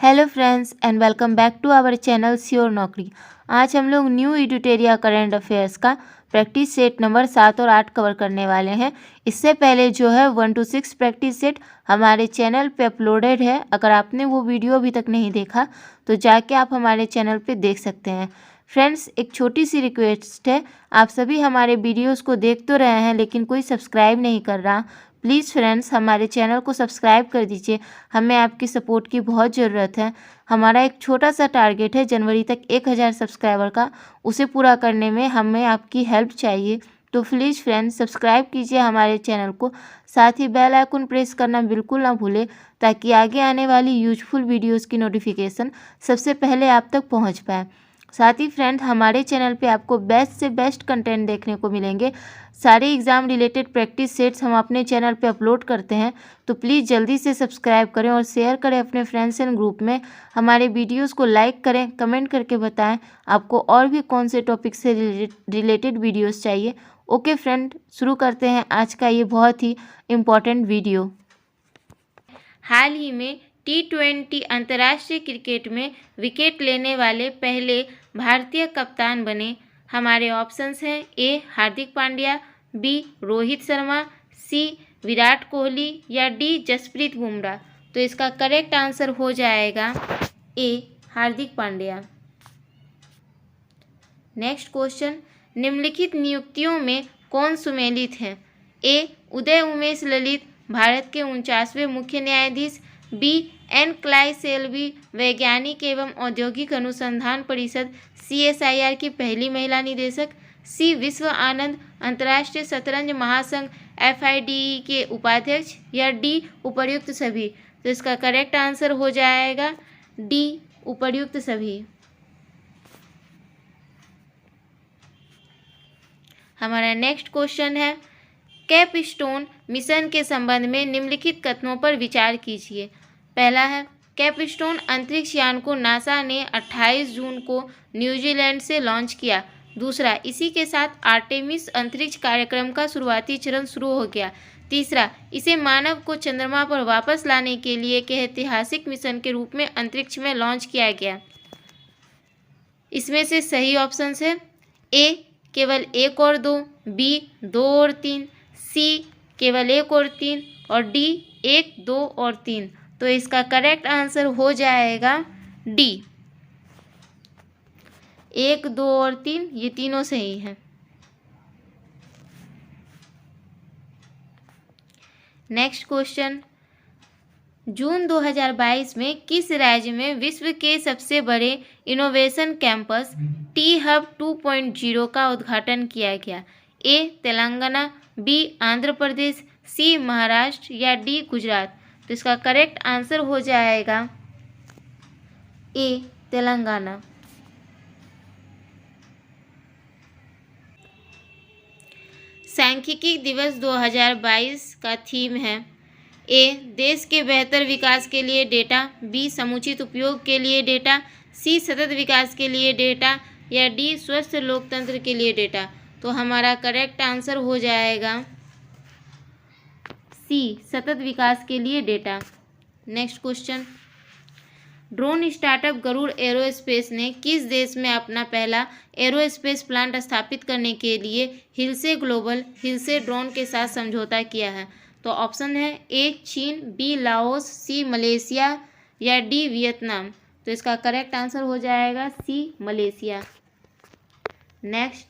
Hello friends and welcome back to our channel sure Naukri. आज हम लोग न्यू एडुटेरिया करंट अफेयर्स का प्रैक्टिस सेट नंबर 7 और 8 कवर करने वाले हैं। इससे पहले जो है 1 to 6 प्रैक्टिस सेट हमारे चैनल पे अपलोडेड है। अगर आपने वो वीडियो अभी तक नहीं देखा तो जाके आप हमारे चैनल पे देख सकते हैं। फ्रेंड्स, एक छोटी सी रिक्वेस्ट है, आप सभी हमारे वीडियोस को देख तो रहे हैं लेकिन कोई सब्सक्राइब नहीं कर रहा। प्लीज़ फ्रेंड्स, हमारे चैनल को सब्सक्राइब कर दीजिए, हमें आपकी सपोर्ट की बहुत ज़रूरत है। हमारा एक छोटा सा टारगेट है जनवरी तक 1000 सब्सक्राइबर का, उसे पूरा करने में हमें आपकी हेल्प चाहिए। तो प्लीज़ फ्रेंड्स, सब्सक्राइब कीजिए हमारे चैनल को, साथ ही बेल आइकन प्रेस करना बिल्कुल ना भूलें ताकि आगे आने वाली यूजफुल वीडियोज़ की नोटिफिकेशन सबसे पहले आप तक पहुँच पाए। साथ ही फ्रेंड, हमारे चैनल पे आपको बेस्ट से बेस्ट कंटेंट देखने को मिलेंगे। सारे एग्ज़ाम रिलेटेड प्रैक्टिस सेट्स हम अपने चैनल पे अपलोड करते हैं, तो प्लीज़ जल्दी से सब्सक्राइब करें और शेयर करें अपने फ्रेंड्स एंड ग्रुप में। हमारे वीडियोस को लाइक करें, कमेंट करके बताएं आपको और भी कौन से टॉपिक से रिलेटेड वीडियोस चाहिए। ओके फ्रेंड, शुरू करते हैं आज का ये बहुत ही इम्पॉर्टेंट वीडियो। हाल ही में T20 अंतर्राष्ट्रीय क्रिकेट में विकेट लेने वाले पहले भारतीय कप्तान बने। हमारे ऑप्शंस हैं: ए हार्दिक पांड्या, बी रोहित शर्मा, सी विराट कोहली या डी जसप्रीत बुमराह। तो इसका करेक्ट आंसर हो जाएगा ए हार्दिक पांड्या। नेक्स्ट क्वेश्चन, निम्नलिखित नियुक्तियों में कौन सुमेलित है? ए उदय उमेश ललित, भारत के 49वें मुख्य न्यायाधीश, बी एन क्लाई सेल्वी, वैज्ञानिक एवं औद्योगिक अनुसंधान परिषद CSIR की पहली महिला निदेशक, सी विश्व आनंद, अंतर्राष्ट्रीय शतरंज महासंघ FIDE के उपाध्यक्ष, या डी उपर्युक्त सभी। तो इसका करेक्ट आंसर हो जाएगा डी उपर्युक्त सभी। हमारा नेक्स्ट क्वेश्चन है, कैपस्टोन मिशन के संबंध में निम्नलिखित कथनों पर विचार कीजिए। पहला है, कैपस्टोन अंतरिक्ष यान को नासा ने 28 जून को न्यूजीलैंड से लॉन्च किया। दूसरा, इसी के साथ आर्टेमिस अंतरिक्ष कार्यक्रम का शुरुआती चरण शुरू हो गया। तीसरा, इसे मानव को चंद्रमा पर वापस लाने के लिए एक ऐतिहासिक मिशन के रूप में अंतरिक्ष में लॉन्च किया गया। इसमें से सही ऑप्शन है ए केवल 1 और 2, बी 2 और 3, सी केवल 1 और 3 और डी 1, 2 और 3। तो इसका करेक्ट आंसर हो जाएगा डी 1, 2 और 3, ये तीनों सही हैं। नेक्स्ट क्वेश्चन, जून 2022 में किस राज्य में विश्व के सबसे बड़े इनोवेशन कैंपस T-Hub 2.0 का उद्घाटन किया गया? ए तेलंगाना, बी आंध्र प्रदेश, सी महाराष्ट्र या डी गुजरात। तो इसका करेक्ट आंसर हो जाएगा ए तेलंगाना। सांख्यिकी दिवस 2022 का थीम है: ए देश के बेहतर विकास के लिए डेटा, बी समुचित उपयोग के लिए डेटा, सी सतत विकास के लिए डेटा या डी स्वस्थ लोकतंत्र के लिए डेटा। तो हमारा करेक्ट आंसर हो जाएगा सी सतत विकास के लिए डेटा। Next question, drone startup Garuda aerospace ने किस देश में अपना पहला एरोस्पेस प्लांट स्थापित करने के लिए हिलसे ग्लोबल हिलसे ड्रोन के साथ समझौता किया है? तो ऑप्शन है ए चीन, बी लाओस, सी मलेशिया या डी वियतनाम। तो इसका करेक्ट आंसर हो जाएगा सी मलेशिया। नेक्स्ट,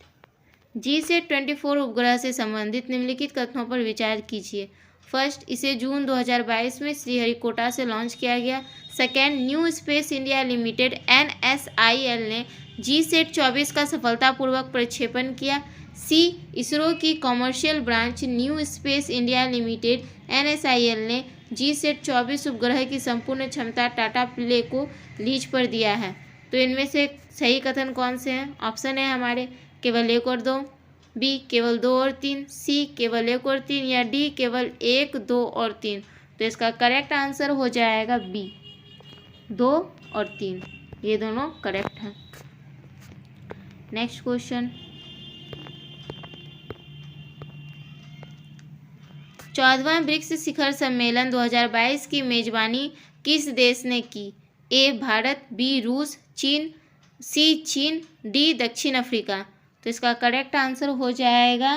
GSAT-24 उपग्रह से संबंधित निम्नलिखित कथनों पर विचार कीजिए। फर्स्ट, इसे जून 2022 में श्रीहरिकोटा से लॉन्च किया गया। Second, new space India limited NSIL ने GSAT-24 का सफलतापूर्वक प्रक्षेपण किया। सी इसरो की commercial branch new space India limited NSIL ने GSAT-24 उपग्रह की संपूर्ण क्षमता टाटा प्ले को लीज पर दिया है। तो इनमें से सही कथन कौन से हैं? ऑप्शन है हमारे केवल 1 और 2, बी केवल 2 और 3, सी केवल 1 और 3 या डी केवल 1, 2 और 3। तो इसका करेक्ट आंसर हो जाएगा बी 2 और 3, ये दोनों करेक्ट हैं। नेक्स्ट क्वेश्चन, 14वां ब्रिक्स शिखर सम्मेलन 2022 की मेजबानी किस देश ने की? ए भारत, बी रूस, चीन, सी चीन, डी दक्षिण अफ्रीका। तो इसका करेक्ट आंसर हो जाएगा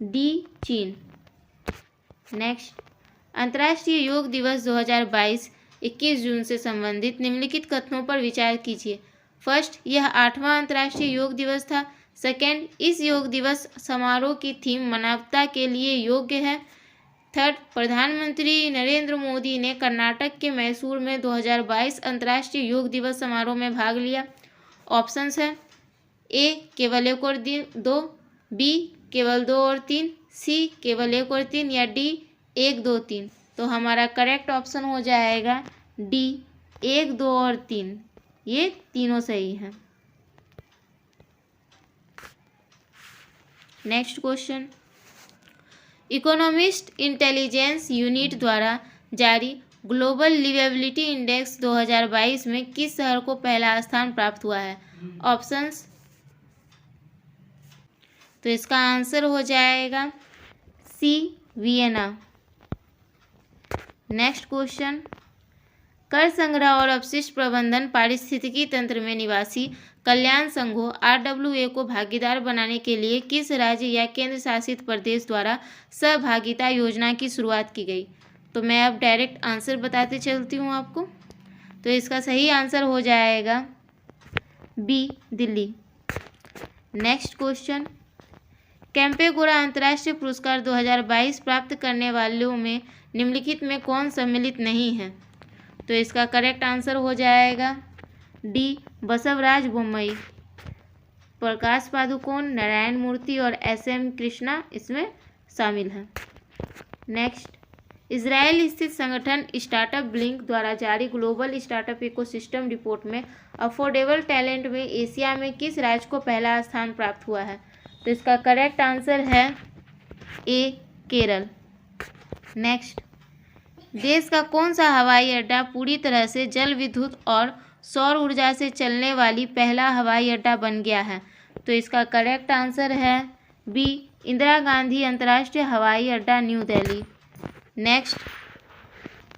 डी चीन। नेक्स्ट, अंतर्राष्ट्रीय योग दिवस 2022 21 जून से संबंधित निम्नलिखित कथनों पर विचार कीजिए। फर्स्ट, यह 8वां अंतर्राष्ट्रीय योग दिवस था। सेकेंड, इस योग दिवस समारोह की थीम मानवता के लिए योग्य है। थर्ड, प्रधानमंत्री नरेंद्र मोदी ने कर्नाटक के मैसूर में 2022 अंतर्राष्ट्रीय योग दिवस समारोह में भाग लिया। ऑप्शंस है ए केवल 1 और 2, बी केवल 2 और 3, सी केवल 1 और 3 या डी 1, 2, 3। तो हमारा करेक्ट ऑप्शन हो जाएगा डी 1, 2 और 3, ये तीनों सही हैं। Next question, economist intelligence unit द्वारा जारी ग्लोबल लिवेबिलिटी इंडेक्स 2022 में किस शहर को पहला स्थान प्राप्त हुआ है? ऑप्शंस, तो इसका आंसर हो जाएगा सी वियना। नेक्स्ट क्वेश्चन, कर संग्रह और अपशिष्ट प्रबंधन पारिस्थितिकी तंत्र में निवासी कल्याण संघों RWA को भागीदार बनाने के लिए किस राज्य या केंद्र शासित प्रदेश द्वारा सहभागिता योजना की शुरुआत की गई? तो मैं अब डायरेक्ट आंसर बताते चलती हूँ आपको। तो इसका सही आंसर हो जाएगा B Delhi. Next question, Kempegowda अंतर्राष्ट्रीय पुरस्कार 2022 प्राप्त करने वालों में निम्नलिखित में कौन सम्मिलित नहीं है? तो इसका करेक्ट आंसर हो जाएगा डी बसवराज बोम्मई। प्रकाश पादुकोण, नारायण मूर्ति और SM कृष्णा इसमें शामिल हैं। नेक्स्ट, इजराइल स्थित संगठन स्टार्टअप ब्लिंक द्वारा जारी ग्लोबल स्टार्टअप इकोसिस्टम रिपोर्ट में अफोर्डेबल टैलेंट में एशिया में किस राज्य को पहला स्थान प्राप्त हुआ है? तो इसका करेक्ट आंसर है ए केरल। नेक्स्ट, देश का कौन सा हवाई अड्डा पूरी तरह से जल विद्युत और सौर ऊर्जा से चलने वाली पहला हवाई अड्डा बन गया है? तो इसका करेक्ट आंसर है बी इंदिरा गांधी अंतर्राष्ट्रीय हवाई अड्डा new Delhi. Next,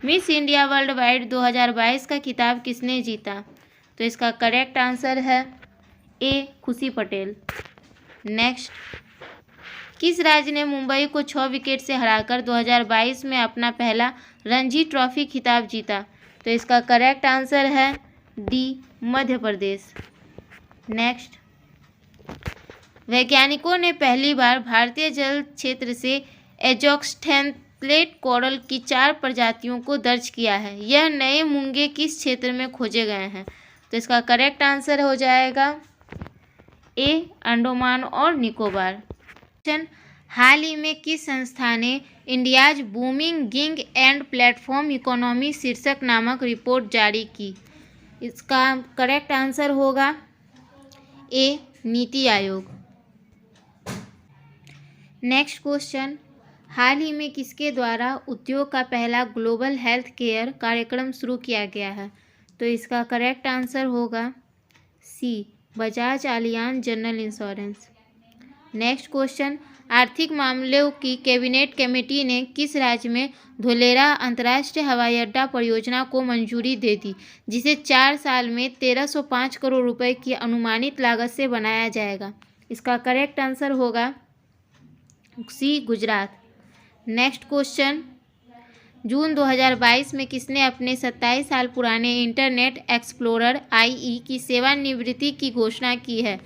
miss India world wide 2022 का खिताब किसने जीता? तो इसका करेक्ट आंसर है ए खुशी पटेल। नेक्स्ट, किस राज्य ने मुंबई को 6 विकेट से हराकर 2022 में अपना पहला रणजी ट्रॉफी खिताब जीता? तो इसका करेक्ट आंसर है डी मध्य प्रदेश। नेक्स्ट, वैज्ञानिकों ने पहली बार भारतीय जल क्षेत्र से एजोक्सैंथलेट कोरल की 4 प्रजातियों को दर्ज किया है। यह नए मूंगे किस क्षेत्र में खोजे गए हैं? तो इसका करेक्ट आंसर हो जाएगा ए अंडमान और निकोबार। हाल ही में किस संस्था ने India's booming gig and platform economy शीर्षक नामक रिपोर्ट जारी की? इसका करेक्ट आंसर होगा ए नीति आयोग। नेक्स्ट क्वेश्चन, हाल ही में किसके द्वारा उद्योग का पहला ग्लोबल हेल्थ केयर कार्यक्रम शुरू किया गया है? तो इसका करेक्ट आंसर होगा C Bajaj Allianz general insurance. Next question, आर्थिक मामलों की कैबिनेट कमेटी ने किस राज्य में धोलेरा अंतर्राष्ट्रीय हवाई अड्डा परियोजना को मंजूरी दे दी, जिसे 4 साल में 1305 करोड़ रुपए की अनुमानित लागत से बनाया जाएगा? इसका करेक्ट आंसर होगा सी गुजरात। नेक्स्ट क्वेश्चन, जून 2022 में किसने अपने 27 साल पुराने इंटरनेट एक्सप्लोरर IE की सेवानिवृत्ति की घोषणा की है?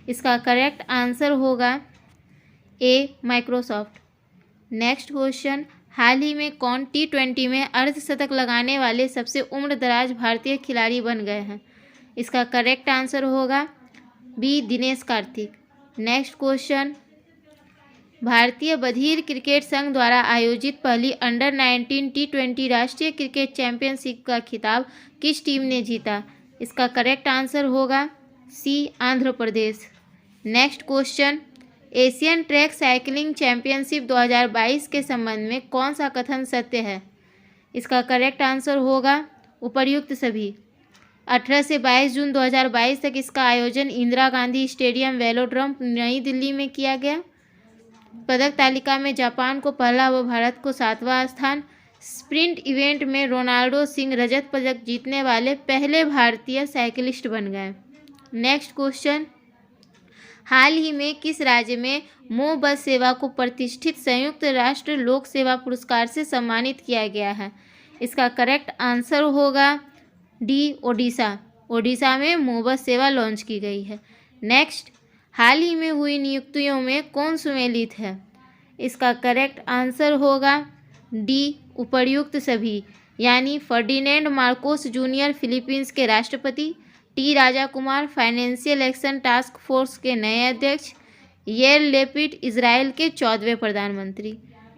इसका करेक्ट आंसर होगा ए माइक्रोसॉफ्ट। नेक्स्ट क्वेश्चन, हाल ही में कौन T20 में अर्धशतक लगाने वाले सबसे उम्रदराज भारतीय खिलाड़ी बन गए हैं? इसका करेक्ट आंसर होगा B Dinesh Karthik. Next question, भारतीय बधिर क्रिकेट संघ द्वारा आयोजित पहली अंडर-19 T20 राष्ट्रीय क्रिकेट चैंपियनशिप का खिताब किस टीम ने जीता? इसका करेक्ट आंसर होगा C Andhra Pradesh. Next question, Asian track cycling championship 2022 के संबंध में कौन सा कथन सत्य है? इसका करेक्ट आंसर होगा उपर्युक्त सभी। 18 से 22 जून 2022 तक इसका आयोजन इंदिरा गांधी स्टेडियम वेलोड्रोम नई दिल्ली में किया गया। पदक तालिका में जापान को पहला व भारत को 7वां स्थान, स्प्रिंट इवेंट में रोनाल्डो सिंह रजत पदक जीतने वाले पहले भारतीय साइकिलिस्ट बन गए। नेक्स्ट क्वेश्चन, हाल ही में किस राज्य में मो बस सेवा को प्रतिष्ठित संयुक्त राष्ट्र लोक सेवा पुरस्कार से सम्मानित किया गया है? इसका करेक्ट आंसर होगा डी, ओडिशा। ओडिशा में मो बस सेवा लॉन्च की गई है। नेक्स्ट, हाल ही में हुई नियुक्तियों में कौन सुमेलित है? इसका करेक्ट आंसर होगा डी, उपर्युक्त सभी, यानी फर्डिनेंड मार्कोस जूनियर फिलीपींस के राष्ट्रपति, T Raja Kumar financial action task force के नए अध्यक्ष, येर लेपिड इजराइल के 14वें प्रधानमंत्री।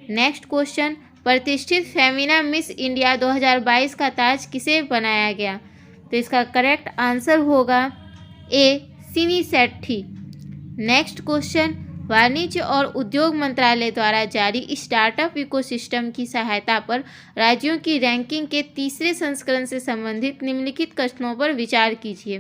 नेक्स्ट क्वेश्चन, प्रतिष्ठित फेमिना मिस इंडिया 2022 का ताज किसे बनाया गया? तो इसका करेक्ट आंसर होगा ए, सिनी सेट्ठी। नेक्स्ट क्वेश्चन, वाणिज्य और उद्योग मंत्रालय द्वारा जारी स्टार्टअप इकोसिस्टम की सहायता पर राज्यों की रैंकिंग के तीसरे संस्करण से संबंधित निम्नलिखित कथनों पर विचार कीजिए।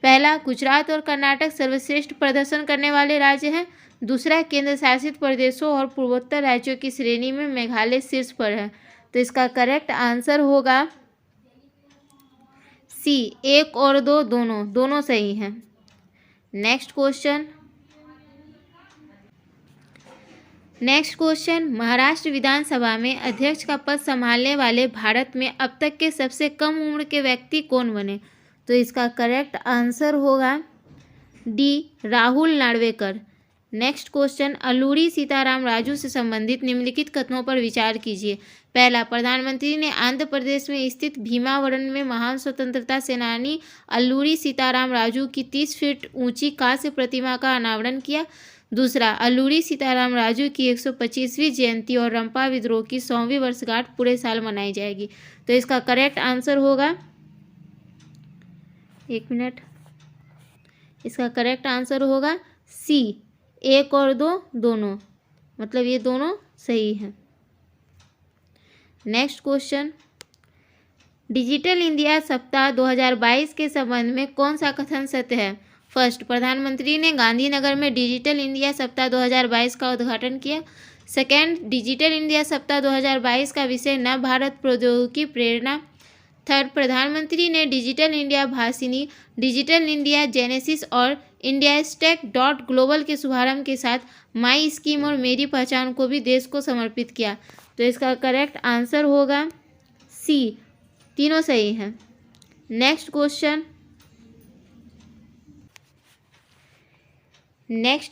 पहला, गुजरात और कर्नाटक सर्वश्रेष्ठ प्रदर्शन करने वाले राज्य हैं। दूसरा, केंद्र शासित प्रदेशों और पूर्वोत्तर राज्यों की श्रेणी में मेघालय शीर्ष पर है। तो इसका करेक्ट आंसर होगा सी, 1 और 2 दोनों सही हैं। नेक्स्ट क्वेश्चन, महाराष्ट्र विधानसभा में अध्यक्ष का पद संभालने वाले भारत में अब तक के सबसे कम उम्र के व्यक्ति कौन बने? तो इसका करेक्ट आंसर होगा D, Rahul Narwekar. Next question, Alluri Sitarama Raju से संबंधित निम्नलिखित कथनों पर विचार कीजिए। पहला, प्रधानमंत्री ने आंध्र प्रदेश में स्थित भीमावरम में महान स्वतंत्रता सेनानी अल्लूरी सीताराम राजू की 30 फीट ऊंची कांस्य प्रतिमा का अनावरण किया। दूसरा, अल्लूरी सीताराम राजू की 125वीं जयंती और रंपा विद्रोह की 100वीं वर्षगांठ पूरे साल मनाई जाएगी। तो इसका करेक्ट आंसर होगा, एक मिनट, इसका करेक्ट आंसर होगा सी, 1 और 2 दोनों, मतलब ये दोनों सही हैं। नेक्स्ट क्वेश्चन, डिजिटल इंडिया सप्ताह 2022 के संबंध में कौन सा कथन सत्य है? फर्स्ट, प्रधानमंत्री ने गांधीनगर में डिजिटल इंडिया सप्ताह 2022 का उद्घाटन किया। सेकेंड, डिजिटल इंडिया सप्ताह 2022 का विषय नव भारत प्रौद्योगिकी प्रेरणा। थर्ड, प्रधानमंत्री ने digital India Bhashini, digital India genesis और इंडिया स्टैक .ग्लोबल के शुभारंभ के साथ माई स्कीम और मेरी पहचान को भी देश को समर्पित किया। तो इसका करेक्ट आंसर होगा सी, तीनों सही हैं। नेक्स्ट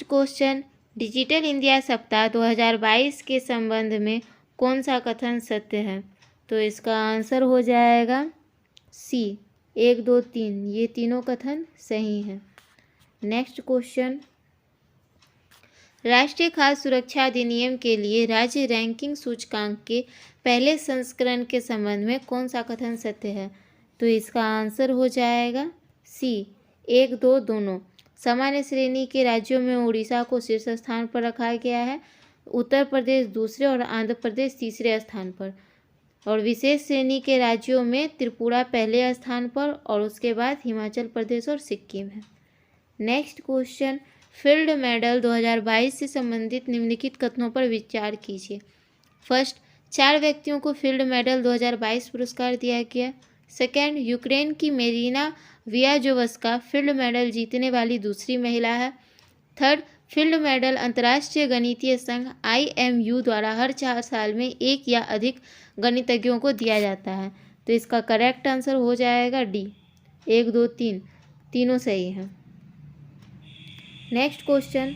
क्वेश्चन, डिजिटल इंडिया सप्ताह 2022 के संबंध में कौन सा कथन सत्य है? तो इसका आंसर हो जाएगा सी, 1, 2, 3, ये तीनों कथन सही हैं। नेक्स्ट क्वेश्चन, राष्ट्रीय खाद्य सुरक्षा अधिनियम के लिए राज्य रैंकिंग सूचकांक के पहले संस्करण के संबंध में कौन सा कथन सत्य है? तो इसका आंसर हो जाएगा सी, 1, 2 दोनों। सामान्य श्रेणी के राज्यों में उड़ीसा को शीर्ष स्थान पर रखा गया है, उत्तर प्रदेश दूसरे और आंध्र प्रदेश तीसरे स्थान पर, और विशेष श्रेणी के राज्यों में त्रिपुरा पहले स्थान पर और उसके बाद हिमाचल प्रदेश और सिक्किम है। नेक्स्ट क्वेश्चन, फील्ड मेडल 2022 से संबंधित निम्नलिखित कथनों पर विचार कीजिए। फर्स्ट, 4 व्यक्तियों को फील्ड मेडल 2022 पुरस्कार दिया गया। सेकेंड, यूक्रेन की मेरीना वियाजोवस्का फील्ड मेडल जीतने वाली दूसरी महिला है। थर्ड, फील्ड मेडल अंतर्राष्ट्रीय गणितीय संघ IMU द्वारा हर 4 साल में एक या अधिक गणितज्ञों को दिया जाता है। तो इसका करेक्ट आंसर हो जाएगा डी, 1, 2, 3, तीनों सही हैं। नेक्स्ट क्वेश्चन,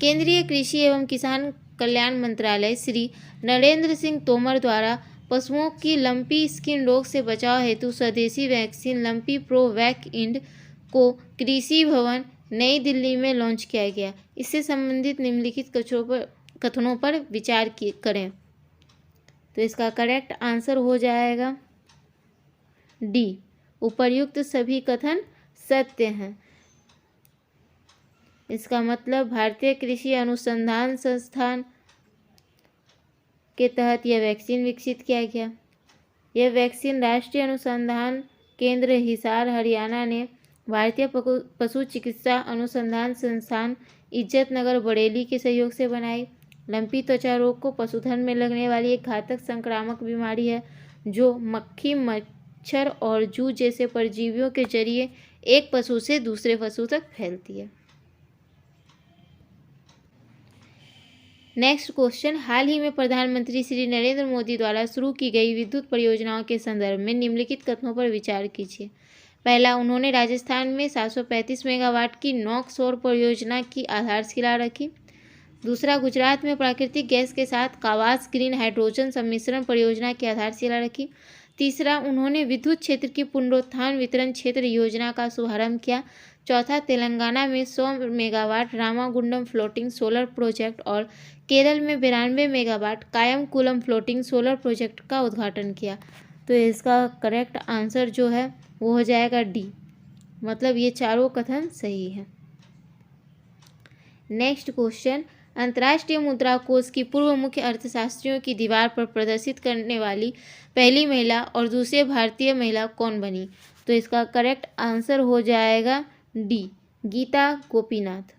केंद्रीय कृषि एवं किसान कल्याण मंत्रालय श्री नरेंद्र सिंह तोमर द्वारा पशुओं की लंपी स्किन रोग से बचाव हेतु स्वदेशी वैक्सीन लंपी प्रो वैक इंड को कृषि भवन नई दिल्ली में लॉन्च किया गया। इससे संबंधित निम्नलिखित कथनों पर विचार करें। तो इसका करेक्ट आंसर हो जाएगा डी, उपर्युक्त सभी कथन सत्य हैं। इसका मतलब भारतीय कृषि अनुसंधान संस्थान के तहत यह वैक्सीन विकसित किया गया। यह वैक्सीन राष्ट्रीय अनुसंधान केंद्र हिसार हरियाणा ने भारतीय पशु चिकित्सा अनुसंधान संस्थान इज्जत नगर बरेली के सहयोग से बनाई। लंपी त्वचा रोग को पशुधन में लगने वाली एक घातक संक्रामक बीमारी है जो मक्खी, मच्छर और जूं जैसे परजीवियों के जरिए एक पशु से दूसरे पशु तक फैलती है। नेक्स्ट क्वेश्चन, हाल ही में प्रधानमंत्री श्री नरेंद्र मोदी द्वारा शुरू की गई विद्युत परियोजनाओं के संदर्भ में निम्नलिखित कथनों पर विचार कीजिए। पहला, उन्होंने राजस्थान में 735 मेगावाट की नौक सौर परियोजना की आधारशिला रखी। दूसरा, गुजरात में प्राकृतिक गैस के साथ कावास ग्रीन हाइड्रोजन सम्मिश्रण परियोजना की आधारशिला रखी। तीसरा, उन्होंने विद्युत क्षेत्र की पुनरुत्थान वितरण क्षेत्र योजना का शुभारंभ किया। चौथा, तेलंगाना में 100 megawatt Ramagundam floating solar project और केरल में 92 megawatt Kayamkulam floating solar project का उद्घाटन किया। तो इसका करेक्ट आंसर जो है वो हो जाएगा डी, मतलब ये चारों कथन सही है। नेक्स्ट क्वेश्चन, अंतर्राष्ट्रीय मुद्रा कोष की पूर्व मुख्य अर्थशास्त्रियों की दीवार पर प्रदर्शित करने वाली पहली महिला और दूसरी भारतीय महिला कौन बनी? तो इसका करेक्ट आंसर हो जाएगा D, Gita Gopinath.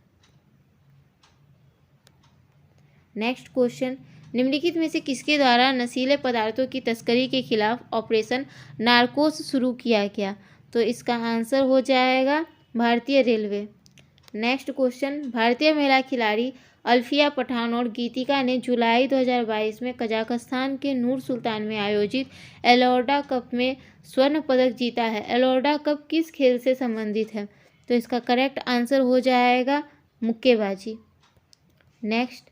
Next question, निम्नलिखित में से किसके द्वारा नशीले पदार्थों की तस्करी के खिलाफ ऑपरेशन नारकोस शुरू किया गया? तो इसका आंसर हो जाएगा भारतीय रेलवे। नेक्स्ट क्वेश्चन, भारतीय महिला खिलाड़ी अल्फिया पठान और गीतिका ने जुलाई 2022 में कजाकिस्तान के नूर सुल्तान में आयोजित एलोर्डा कप में स्वर्ण पदक जीता है। एलोर्डा कप किस खेल से संबंधित है? तो इसका करेक्ट आंसर हो जाएगा मुक्केबाजी। नेक्स्ट,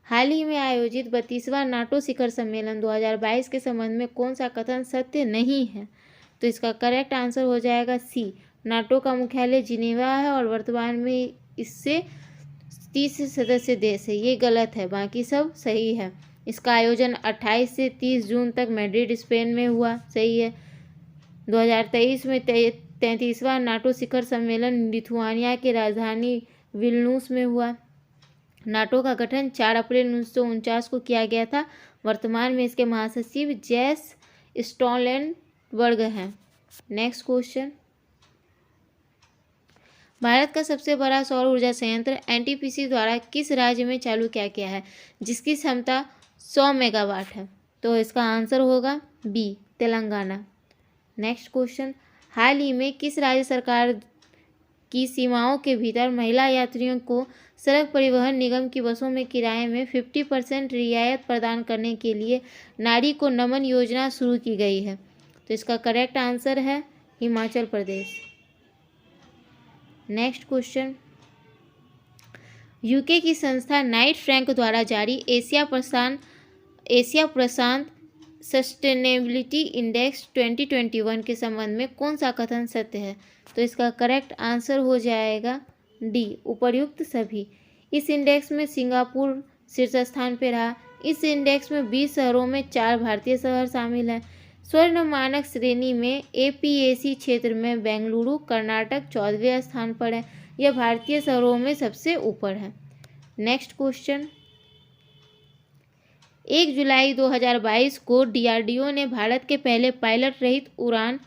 हाल ही में आयोजित 32वां नाटो शिखर सम्मेलन 2022 के संबंध में कौन सा कथन सत्य नहीं है? तो इसका करेक्ट आंसर हो जाएगा सी, नाटो का मुख्यालय जिनेवा है और वर्तमान में इससे 30 सदस्य देश है। ये गलत है, बाकी सब सही है। इसका आयोजन 28 से 30 जून तक मैड्रिड स्पेन में हुआ, सही है। 2023 में 33वां नाटो शिखर सम्मेलन लिथुआनिया की राजधानी विल्नुस में हुआ। नाटो का गठन 4 अप्रैल 1949 को किया गया था। वर्तमान में इसके महासचिव जेस स्टोलटेनबर्ग हैं। नेक्स्ट क्वेश्चन, भारत का सबसे बड़ा सौर ऊर्जा संयंत्र एनटीपीसी द्वारा किस राज्य में चालू किया गया है जिसकी क्षमता 100 मेगावाट है? तो इसका आंसर होगा बी, तेलंगाना। नेक्स्ट क्वेश्चन, हाल ही में किस राज्य सरकार की सीमाओं के भीतर महिला यात्रियों को सड़क परिवहन निगम की बसों में किराए में 50% रियायत प्रदान करने के लिए नारी को नमन योजना शुरू की गई है? तो इसका करेक्ट आंसर है Himachal Pradesh. Next question, UK की संस्था नाइट फ्रैंक द्वारा जारी एशिया प्रशांत सस्टेनेबिलिटी इंडेक्स 2021 के संबंध में कौन सा कथन सत्य है? तो इसका करेक्ट आंसर हो जाएगा डी, उपर्युक्त सभी। इस इंडेक्स में सिंगापुर शीर्ष स्थान पर रहा। इस इंडेक्स में 20 शहरों में 4 भारतीय शहर शामिल हैं। स्वर्ण मानक श्रेणी में एपीएसी क्षेत्र में बेंगलुरु कर्नाटक 14वें स्थान पर है। यह भारतीय शहरों में सबसे ऊपर है। नेक्स्ट क्वेश्चन, 1 जुलाई 2022 को डीआरडीओ ने भारत के पहले पायलट रहित उड़ान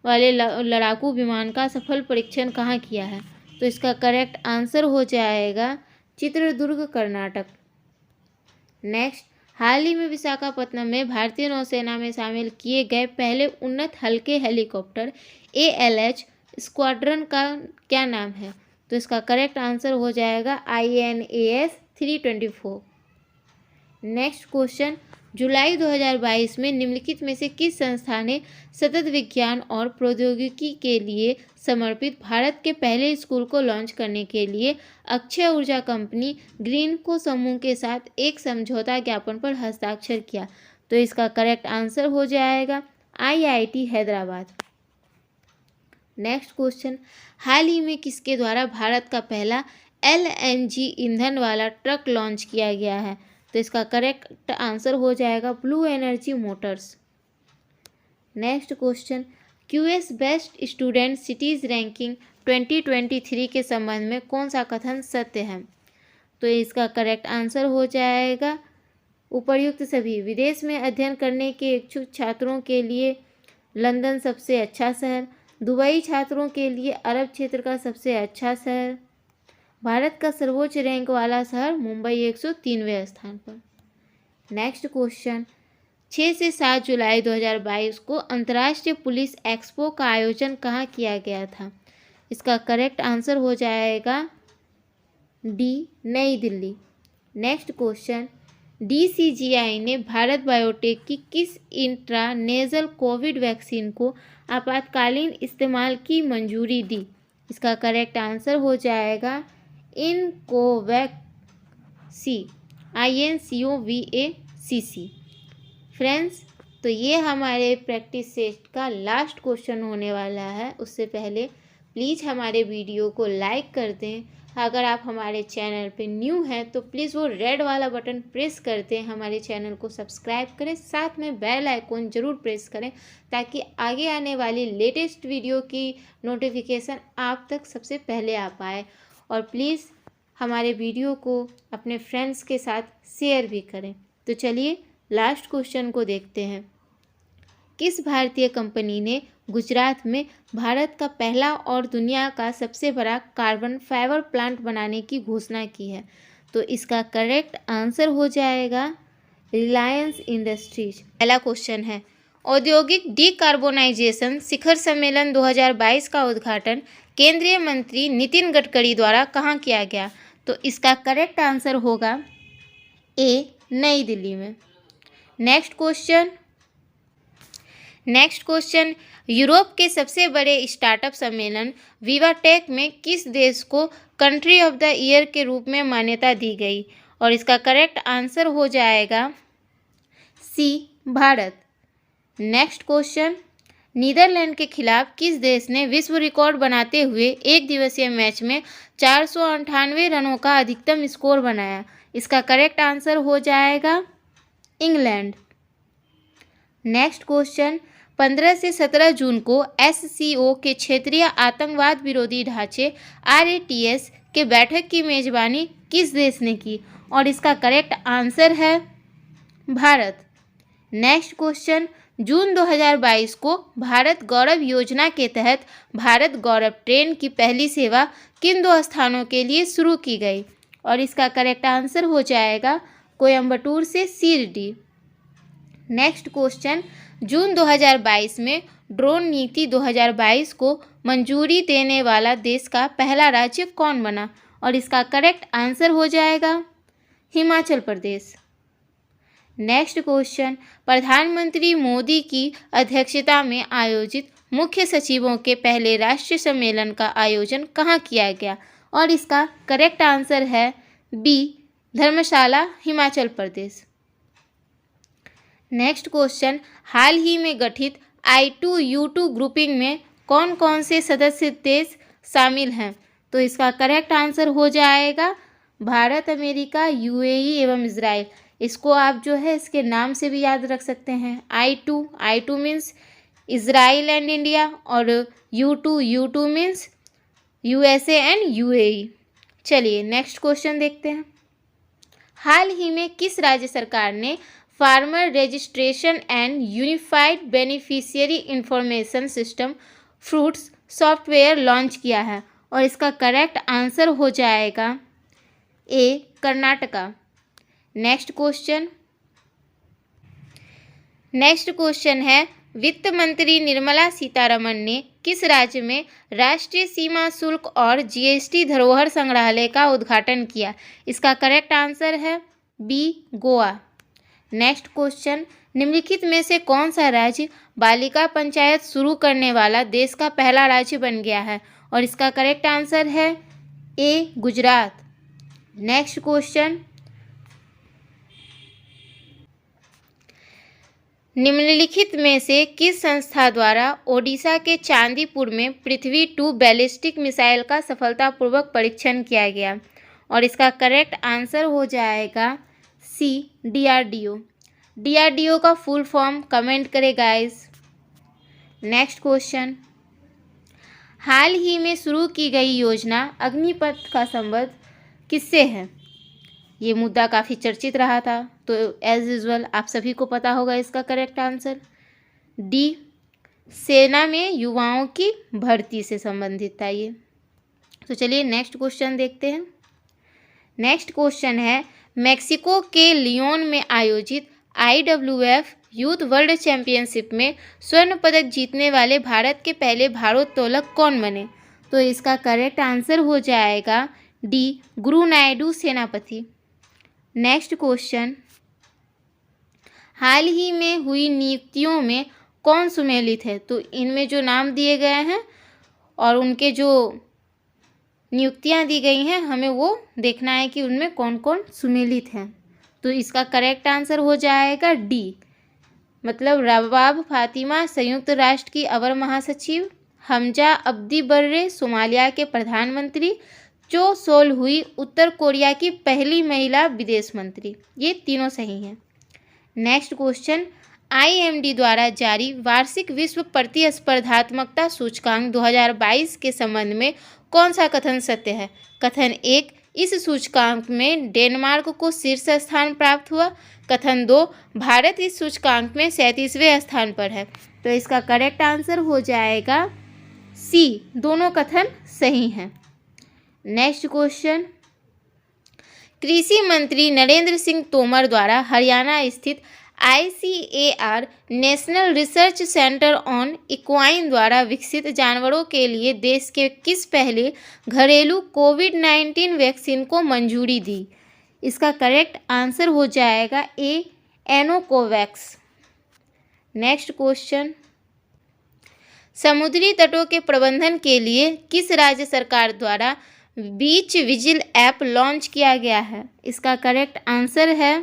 वाले लड़ाकू विमान का सफल परीक्षण कहाँ किया है? तो इसका करेक्ट आंसर हो जाएगा चित्रदुर्ग, कर्नाटक। नेक्स्ट, हाल ही में विशाखापत्तनम में भारतीय नौसेना में शामिल किए गए पहले उन्नत हल्के हेलीकॉप्टर ALH स्क्वाड्रन का क्या नाम है? तो इसका करेक्ट आंसर हो जाएगा INAS 324। नेक्स्ट क्वेश्चन, जुलाई 2022 में निम्नलिखित में से किस संस्था ने सतत विज्ञान और प्रौद्योगिकी के लिए समर्पित भारत के पहले स्कूल को लॉन्च करने के लिए अक्षय ऊर्जा कंपनी ग्रीनको समूह के साथ एक समझौता ज्ञापन पर हस्ताक्षर किया? तो इसका करेक्ट आंसर हो जाएगा IIT हैदराबाद। नेक्स्ट क्वेश्चन, हाल ही में किसके द्वारा भारत का पहला LNG ईंधन वाला ट्रक लॉन्च किया गया है? तो इसका करेक्ट आंसर हो जाएगा blue energy Motors. Next question, QS best student cities ranking 2023 के संबंध में कौन सा कथन सत्य है? तो इसका करेक्ट आंसर हो जाएगा उपर्युक्त सभी। विदेश में अध्ययन करने के इच्छुक छात्रों के लिए लंदन सबसे अच्छा शहर, दुबई छात्रों के लिए अरब क्षेत्र का सबसे अच्छा शहर, भारत का सर्वोच्च रैंक वाला शहर मुंबई 103वें स्थान पर। नेक्स्ट क्वेश्चन, 6 से 7 जुलाई 2022 को अंतर्राष्ट्रीय पुलिस एक्सपो का आयोजन कहाँ किया गया था? इसका करेक्ट आंसर हो जाएगा डी, नई दिल्ली। नेक्स्ट क्वेश्चन, DCGI ने भारत बायोटेक की किस इंट्रानेजल कोविड वैक्सीन को आपातकालीन इस्तेमाल की मंजूरी दी? इसका करेक्ट आंसर हो जाएगा इनकोवैक्सी, INCOVACC। फ्रेंड्स, तो ये हमारे प्रैक्टिस सेट का लास्ट क्वेश्चन होने वाला है। उससे पहले प्लीज़ हमारे वीडियो को लाइक कर दें। अगर आप हमारे चैनल पे न्यू हैं तो प्लीज़ वो रेड वाला बटन प्रेस कर दें, हमारे चैनल को सब्सक्राइब करें, साथ में बेल आइकॉन ज़रूर प्रेस करें ताकि आगे आने वाली लेटेस्ट वीडियो की नोटिफिकेशन आप तक सबसे पहले आ पाए। और प्लीज़ हमारे वीडियो को अपने फ्रेंड्स के साथ शेयर भी करें। तो चलिए लास्ट क्वेश्चन को देखते हैं। किस भारतीय कंपनी ने गुजरात में भारत का पहला और दुनिया का सबसे बड़ा कार्बन फाइबर प्लांट बनाने की घोषणा की है? तो इसका करेक्ट आंसर हो जाएगा रिलायंस इंडस्ट्रीज। पहला क्वेश्चन है, औद्योगिक डीकार्बोनाइजेशन शिखर सम्मेलन 2022 का उद्घाटन केंद्रीय मंत्री नितिन गडकरी द्वारा कहाँ किया गया? तो इसका करेक्ट आंसर होगा ए, नई दिल्ली में। नेक्स्ट क्वेश्चन, यूरोप के सबसे बड़े स्टार्टअप सम्मेलन विवाटेक में किस देश को कंट्री ऑफ द ईयर के रूप में मान्यता दी गई? और इसका करेक्ट आंसर हो जाएगा सी, भारत। नेक्स्ट क्वेश्चन, नीदरलैंड के खिलाफ किस देश ने विश्व रिकॉर्ड बनाते हुए एक दिवसीय मैच में 498 रनों का अधिकतम स्कोर बनाया? इसका करेक्ट आंसर हो जाएगा इंग्लैंड। नेक्स्ट क्वेश्चन, 15 से 17 जून को SCO के क्षेत्रीय आतंकवाद विरोधी ढांचे RATS के बैठक की मेजबानी किस देश ने की? और इसका करेक्ट आंसर है भारत। नेक्स्ट क्वेश्चन, जून 2022 को भारत गौरव योजना के तहत भारत गौरव ट्रेन की पहली सेवा किन 2 स्थानों के लिए शुरू की गई? और इसका करेक्ट आंसर हो जाएगा कोयम्बटूर से शिरडी। नेक्स्ट क्वेश्चन, जून 2022 में ड्रोन नीति 2022 को मंजूरी देने वाला देश का पहला राज्य कौन बना? और इसका करेक्ट आंसर हो जाएगा हिमाचल प्रदेश। नेक्स्ट क्वेश्चन, प्रधानमंत्री मोदी की अध्यक्षता में आयोजित मुख्य सचिवों के पहले राष्ट्रीय सम्मेलन का आयोजन कहाँ किया गया? और इसका करेक्ट आंसर है बी, धर्मशाला, हिमाचल प्रदेश। नेक्स्ट क्वेश्चन, हाल ही में गठित I2U2 ग्रुपिंग में कौन कौन से सदस्य देश शामिल हैं? तो इसका करेक्ट आंसर हो जाएगा भारत, अमेरिका, UAE एवं इजराइल। इसको आप जो है इसके नाम से भी याद रख सकते हैं। I2 means Israel and India और U2 means USA and UAE। चलिए नेक्स्ट क्वेश्चन देखते हैं। हाल ही में किस राज्य सरकार ने farmer registration and unified beneficiary information system fruits software launch किया है? और इसका करेक्ट आंसर हो जाएगा ए, कर्नाटका। नेक्स्ट क्वेश्चन है, वित्त मंत्री निर्मला सीतारमण ने किस राज्य में राष्ट्रीय सीमा शुल्क और GST धरोहर संग्रहालय का उद्घाटन किया? इसका करेक्ट आंसर है बी, गोवा। नेक्स्ट क्वेश्चन, निम्नलिखित में से कौन सा राज्य बालिका पंचायत शुरू करने वाला देश का पहला राज्य बन गया है? और इसका करेक्ट आंसर है ए, गुजरात। नेक्स्ट क्वेश्चन, निम्नलिखित में से किस संस्था द्वारा ओडिशा के चांदीपुर में पृथ्वी-2 बैलिस्टिक मिसाइल का सफलतापूर्वक परीक्षण किया गया? और इसका करेक्ट आंसर हो जाएगा सी, DRDO। DRDO का फुल फॉर्म कमेंट करें गाइस। नेक्स्ट क्वेश्चन, हाल ही में शुरू की गई योजना अग्निपथ का संबंध किससे है? ये मुद्दा काफ़ी चर्चित रहा था, तो एज यूजुअल आप सभी को पता होगा इसका करेक्ट आंसर डी, सेना में युवाओं की भर्ती से संबंधित था ये। तो चलिए नेक्स्ट क्वेश्चन देखते हैं। नेक्स्ट क्वेश्चन है, मेक्सिको के लियोन में आयोजित IWF यूथ वर्ल्ड चैंपियनशिप में स्वर्ण पदक जीतने वाले भारत के पहले भारोत्तोलक कौन बने? तो इसका करेक्ट आंसर हो जाएगा डी, गुरु नायडू सेनापति। नेक्स्ट क्वेश्चन, हाल ही में हुई नियुक्तियों में कौन सुमेलित है? तो इनमें जो नाम दिए गए हैं और उनके जो नियुक्तियां दी गई हैं, हमें वो देखना है कि उनमें कौन कौन सुमेलित हैं। तो इसका करेक्ट आंसर हो जाएगा डी, मतलब रबाब फातिमा संयुक्त राष्ट्र की अवर महासचिव, हमजा अब्दी बर्रे सोमालिया के प्रधानमंत्री, चो सोल हुई उत्तर कोरिया की पहली महिला विदेश मंत्री। ये तीनों सही हैं। नेक्स्ट क्वेश्चन, IMD द्वारा जारी वार्षिक विश्व प्रतिस्पर्धात्मकता सूचकांक 2022 के संबंध में कौन सा कथन सत्य है? कथन 1, इस सूचकांक में डेनमार्क को शीर्ष स्थान प्राप्त हुआ। कथन 2, भारत इस सूचकांक में 37वें स्थान पर है। तो इसका करेक्ट आंसर हो जाएगा सी, दोनों कथन सही हैं। नेक्स्ट क्वेश्चन, कृषि मंत्री नरेंद्र सिंह तोमर द्वारा हरियाणा स्थित ICAR national research centre on equine द्वारा विकसित जानवरों के लिए देश के किस पहले घरेलू कोविड-19 वैक्सीन को मंजूरी दी? इसका करेक्ट आंसर हो जाएगा ए, एनोकोवैक्स। नेक्स्ट क्वेश्चन, समुद्री तटों के प्रबंधन के लिए किस राज्य सरकार द्वारा बीच विजिल ऐप लॉन्च किया गया है? इसका करेक्ट आंसर है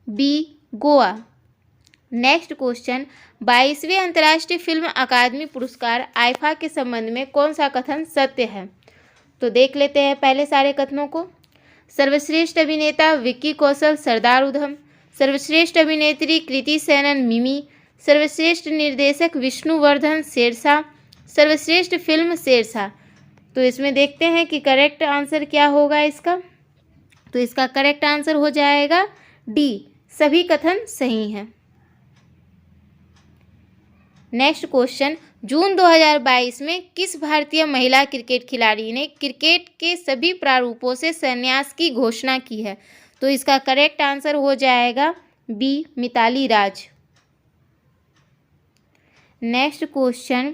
बी, गोवा। नेक्स्ट क्वेश्चन, 22वें अंतर्राष्ट्रीय फिल्म अकादमी पुरस्कार आईफा के संबंध में कौन सा कथन सत्य है? तो देख लेते हैं पहले सारे कथनों को। सर्वश्रेष्ठ अभिनेता विक्की कौशल सरदार उधम, सर्वश्रेष्ठ अभिनेत्री कृति सेनन मिमी, सर्वश्रेष्ठ निर्देशक विष्णुवर्धन शेरशाह, सर्वश्रेष्ठ फिल्म शेरशाह। तो इसमें देखते हैं कि करेक्ट आंसर क्या होगा इसका। तो इसका करेक्ट आंसर हो जाएगा डी, सभी कथन सही हैं। नेक्स्ट क्वेश्चन, जून 2022 में किस भारतीय महिला क्रिकेट खिलाड़ी ने क्रिकेट के सभी प्रारूपों से संन्यास की घोषणा की है? तो इसका करेक्ट आंसर हो जाएगा बी, मिताली राज। नेक्स्ट क्वेश्चन,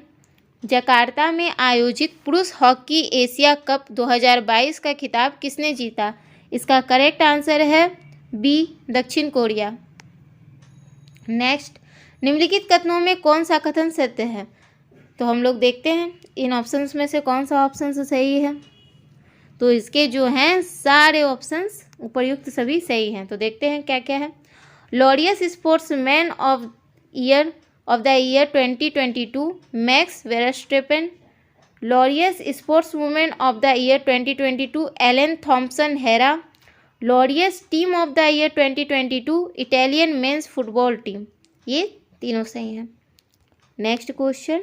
जकार्ता में आयोजित पुरुष हॉकी एशिया कप 2022 का खिताब किसने जीता? इसका करेक्ट आंसर है बी, दक्षिण कोरिया। नेक्स्ट, निम्नलिखित कथनों में कौन सा कथन सत्य है? तो हम लोग देखते हैं इन ऑप्शंस में से कौन सा ऑप्शन सही है। तो इसके जो हैं सारे ऑप्शंस उपयुक्त सभी सही हैं। तो देखते हैं क्या क्या है। Laureus sportsman of the year 2022 Max Verstappen, Laureus sports women of the year 2022 Elaine Thompson Herah, Laureus team of the year 2022 Italian men's football team. ये तीनों सही हैं। नेक्स्ट क्वेश्चन,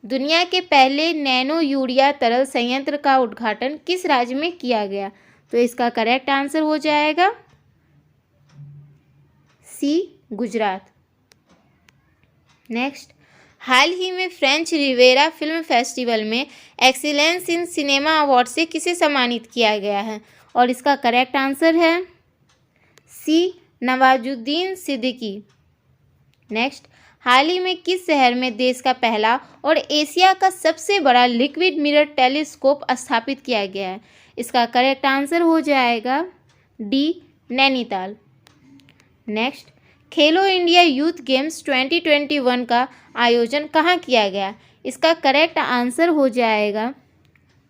दुनिया के पहले नैनो यूरिया तरल संयंत्र का उद्घाटन किस राज्य में किया गया? तो इसका करेक्ट आंसर हो जाएगा सी, गुजरात। नेक्स्ट, हाल ही में फ्रेंच रिवेरा फिल्म फेस्टिवल में एक्सीलेंस इन सिनेमा अवार्ड से किसे सम्मानित किया गया है? और इसका करेक्ट आंसर है सी, नवाजुद्दीन सिद्दीकी। नेक्स्ट, हाल ही में किस शहर में देश का पहला और एशिया का सबसे बड़ा लिक्विड मिरर टेलीस्कोप स्थापित किया गया है? इसका करेक्ट आंसर हो जाएगा डी, नैनीताल। नेक्स्ट, खेलो इंडिया यूथ गेम्स 2021 का आयोजन कहाँ किया गया? इसका करेक्ट आंसर हो जाएगा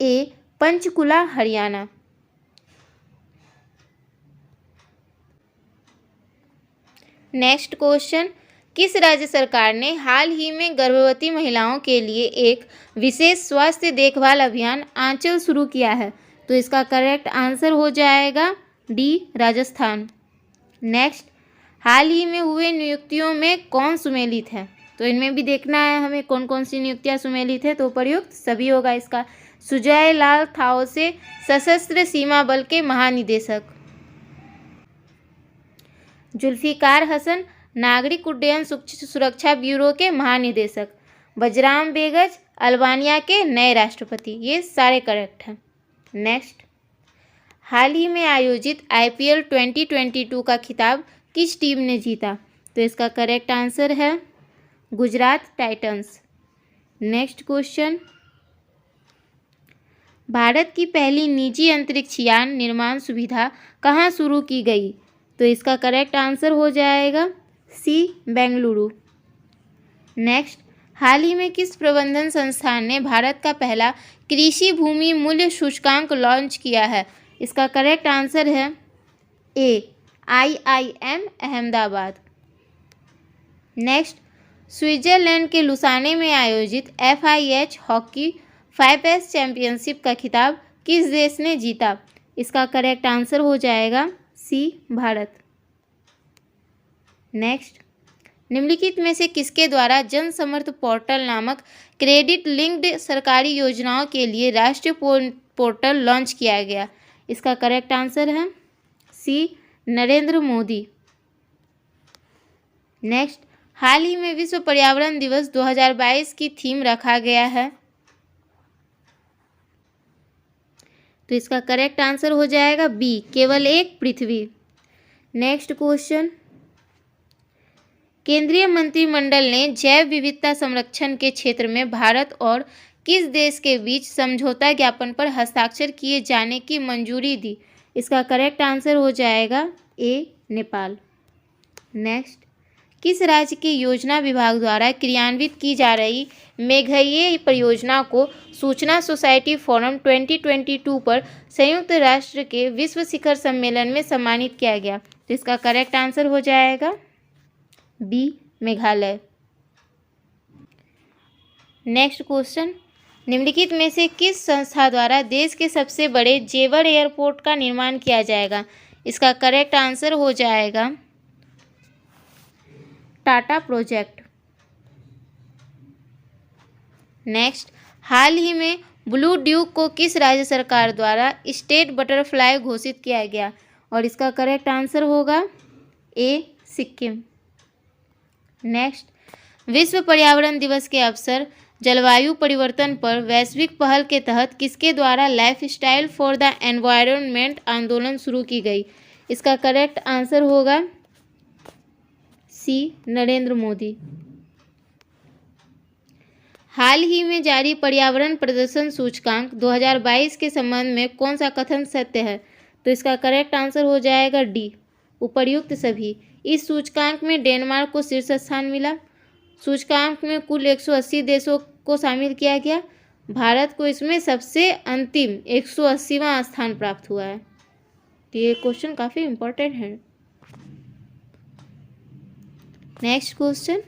ए, पंचकुला, हरियाणा। नेक्स्ट क्वेश्चन, किस राज्य सरकार ने हाल ही में गर्भवती महिलाओं के लिए एक विशेष स्वास्थ्य देखभाल अभियान आंचल शुरू किया है? तो इसका करेक्ट आंसर हो जाएगा डी, राजस्थान। नेक्स्ट, हाल ही में हुए नियुक्तियों में कौन सुमेलित है? तो इनमें भी देखना है हमें कौन कौन सी नियुक्तियां सुमेलित है। तो प्रयुक्त सभी होगा इसका। सुजय लाल थाओसे सशस्त्र सीमा बल के महानिदेशक, जुल्फिकार हसन नागरिक उड्डयन सुरक्षा ब्यूरो के महानिदेशक, बजराम बेगज अल्बानिया के नए राष्ट्रपति। ये सारे करेक्ट हैं। नेक्स्ट, हाल ही में आयोजित IPL 2022 का खिताब किस टीम ने जीता? तो इसका करेक्ट आंसर है Gujarat Titans. Next question, Bharat की पहली निजी अंतरिक्ष यान निर्माण सुविधा कहाँ शुरू की गई? तो इसका करेक्ट आंसर हो जाएगा सी, बेंगलुरु। नेक्स्ट, हाल ही में किस प्रबंधन संस्थान ने भारत का पहला कृषि भूमि मूल्य सूचकांक लॉन्च किया है? इसका करेक्ट आंसर है ए, IIM अहमदाबाद। नेक्स्ट, स्विट्जरलैंड के लुसाने में आयोजित FIH हॉकी 5S चैंपियनशिप का खिताब किस देश ने जीता? इसका करेक्ट आंसर हो जाएगा सी, भारत। नेक्स्ट, निम्नलिखित में से किसके द्वारा जन समर्थ पोर्टल नामक क्रेडिट लिंक्ड सरकारी योजनाओं के लिए राष्ट्रीय पोर्टल लॉन्च किया गया? इसका करेक्ट आंसर है सी, नरेंद्र मोदी। नेक्स्ट, हाल ही में विश्व पर्यावरण दिवस 2022 की थीम रखा गया है? तो इसका करेक्ट आंसर हो जाएगा बी, केवल एक पृथ्वी। नेक्स्ट क्वेश्चन, केंद्रीय मंत्रिमंडल ने जैव विविधता संरक्षण के क्षेत्र में भारत और किस देश के बीच समझौता ज्ञापन पर हस्ताक्षर किए जाने की मंजूरी दी? इसका करेक्ट आंसर हो जाएगा ए, नेपाल। नेक्स्ट, किस राज्य के योजना विभाग द्वारा क्रियान्वित की जा रही मेघैये परियोजना को सूचना सोसाइटी फोरम 2022 पर संयुक्त राष्ट्र के विश्व शिखर सम्मेलन में सम्मानित किया गया? तो इसका करेक्ट आंसर हो जाएगा बी, मेघालय। नेक्स्ट क्वेश्चन, निम्नलिखित में से किस संस्था द्वारा देश के सबसे बड़े जेवर एयरपोर्ट का निर्माण किया जाएगा? इसका करेक्ट आंसर हो जाएगा टाटा प्रोजेक्ट। नेक्स्ट, हाल ही में ब्लू ड्यूक को किस राज्य सरकार द्वारा स्टेट बटरफ्लाई घोषित किया गया? और इसका करेक्ट आंसर होगा ए, सिक्किम। नेक्स्ट, विश्व पर्यावरण दिवस के अवसर जलवायु परिवर्तन पर वैश्विक पहल के तहत किसके द्वारा लाइफस्टाइल फॉर द एनवायरनमेंट आंदोलन शुरू की गई? इसका करेक्ट आंसर होगा सी, नरेंद्र मोदी। हाल ही में जारी पर्यावरण प्रदर्शन सूचकांक 2022 के संबंध में कौन सा कथन सत्य है? तो इसका करेक्ट आंसर हो जाएगा डी, उपर्युक्त सभी। इस सूचकांक में डेनमार्क को शीर्ष स्थान मिला। सूचकांक में कुल 180 देशों को शामिल किया गया। भारत को इसमें सबसे अंतिम 180वां स्थान प्राप्त हुआ है। तो ये क्वेश्चन काफ़ी इम्पोर्टेंट है। नेक्स्ट क्वेश्चन,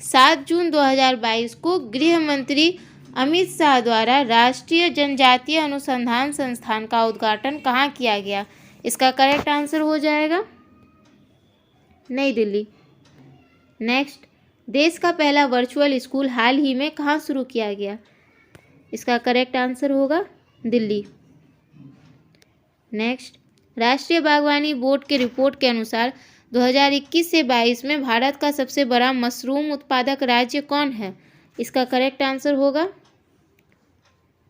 7 जून 2022 को गृह मंत्री अमित शाह द्वारा राष्ट्रीय जनजातीय अनुसंधान संस्थान का उद्घाटन कहाँ किया गया? इसका करेक्ट आंसर हो जाएगा नई दिल्ली। नेक्स्ट, देश का पहला वर्चुअल स्कूल हाल ही में कहाँ शुरू किया गया? इसका करेक्ट आंसर होगा दिल्ली। नेक्स्ट, राष्ट्रीय बागवानी बोर्ड के रिपोर्ट के अनुसार 2021 से 22 में भारत का सबसे बड़ा मशरूम उत्पादक राज्य कौन है? इसका करेक्ट आंसर होगा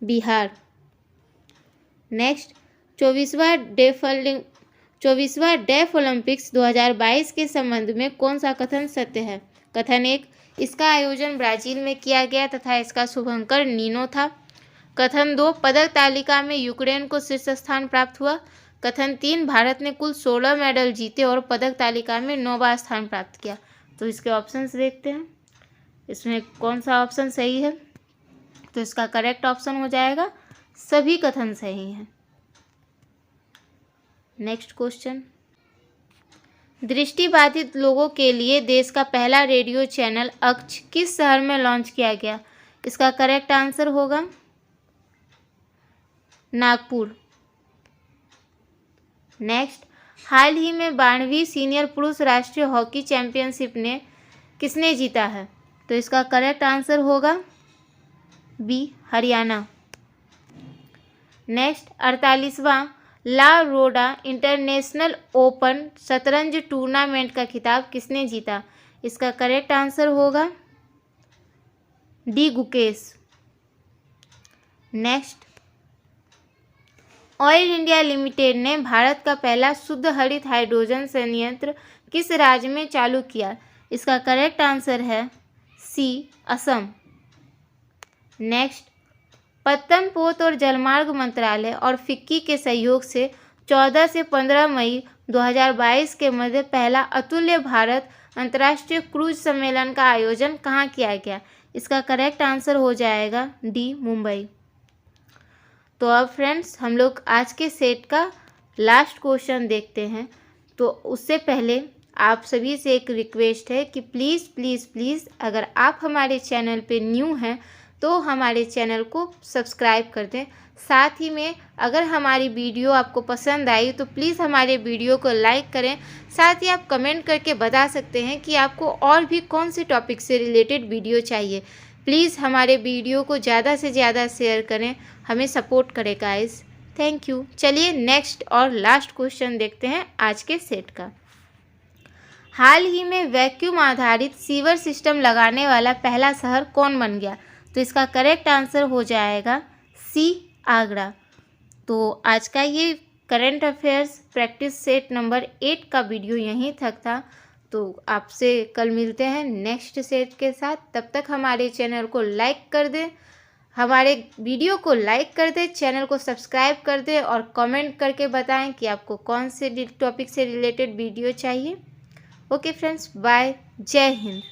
बिहार। नेक्स्ट, 24वां डेफ ओलंपिक्स 2022 के संबंध में कौन सा कथन सत्य है? कथन 1, इसका आयोजन ब्राजील में किया गया तथा इसका शुभंकर नीनो था। कथन 2, पदक तालिका में यूक्रेन को शीर्ष स्थान प्राप्त हुआ। कथन 3, भारत ने कुल 16 मेडल जीते और पदक तालिका में 9वां स्थान प्राप्त किया। तो इसके ऑप्शंस देखते हैं, इसमें कौन सा ऑप्शन सही है? तो इसका करेक्ट ऑप्शन हो जाएगा सभी कथन सही हैं। नेक्स्ट क्वेश्चन, दृष्टिबाधित लोगों के लिए देश का पहला रेडियो चैनल अक्ष किस शहर में लॉन्च किया गया? इसका करेक्ट आंसर होगा नागपुर। नेक्स्ट, हाल ही में 12वीं सीनियर पुरुष राष्ट्रीय हॉकी चैंपियनशिप ने किसने जीता है? तो इसका करेक्ट आंसर होगा बी, हरियाणा। नेक्स्ट, 48वां ला रोडा इंटरनेशनल ओपन शतरंज टूर्नामेंट का खिताब किसने जीता? इसका करेक्ट आंसर होगा D, Gukesh. Next, oil India limited ने भारत का पहला शुद्ध हरित हाइड्रोजन संयंत्र किस राज्य में चालू किया? इसका करेक्ट आंसर है सी, असम। नेक्स्ट, पत्तन पोत और जलमार्ग मंत्रालय और फिक्की के सहयोग से 14 से 15 मई 2022 के मध्य पहला अतुल्य भारत अंतर्राष्ट्रीय क्रूज सम्मेलन का आयोजन कहाँ किया गया? इसका करेक्ट आंसर हो जाएगा डी, मुंबई। तो अब फ्रेंड्स हम लोग आज के सेट का लास्ट क्वेश्चन देखते हैं। तो उससे पहले आप सभी से एक रिक्वेस्ट है कि प्लीज़ प्लीज़ प्लीज़ अगर आप हमारे चैनल पे न्यू हैं तो हमारे चैनल को सब्सक्राइब कर दें। साथ ही में अगर हमारी वीडियो आपको पसंद आई तो प्लीज़ हमारे वीडियो को लाइक करें। साथ ही आप कमेंट करके बता सकते हैं कि आपको और भी कौन से टॉपिक से रिलेटेड वीडियो चाहिए। प्लीज़ हमारे वीडियो को ज़्यादा से ज़्यादा शेयर करें, हमें सपोर्ट करें गाइस। Thank you. चलिए नेक्स्ट और लास्ट क्वेश्चन देखते हैं आज के सेट का। हाल ही में वैक्यूम आधारित सीवर सिस्टम लगाने वाला पहला शहर कौन बन गया? तो इसका करेक्ट आंसर हो जाएगा सी, आगरा। तो आज का ये current affairs practice set number 8 का वीडियो यहीं तक था। तो आपसे कल मिलते हैं नेक्स्ट सेट के साथ। तब तक हमारे चैनल को लाइक कर दें, हमारे वीडियो को लाइक कर दें, चैनल को सब्सक्राइब कर दें और कमेंट करके बताएं कि आपको कौन से टॉपिक से रिलेटेड वीडियो चाहिए। ओके फ्रेंड्स, बाय, जय हिंद।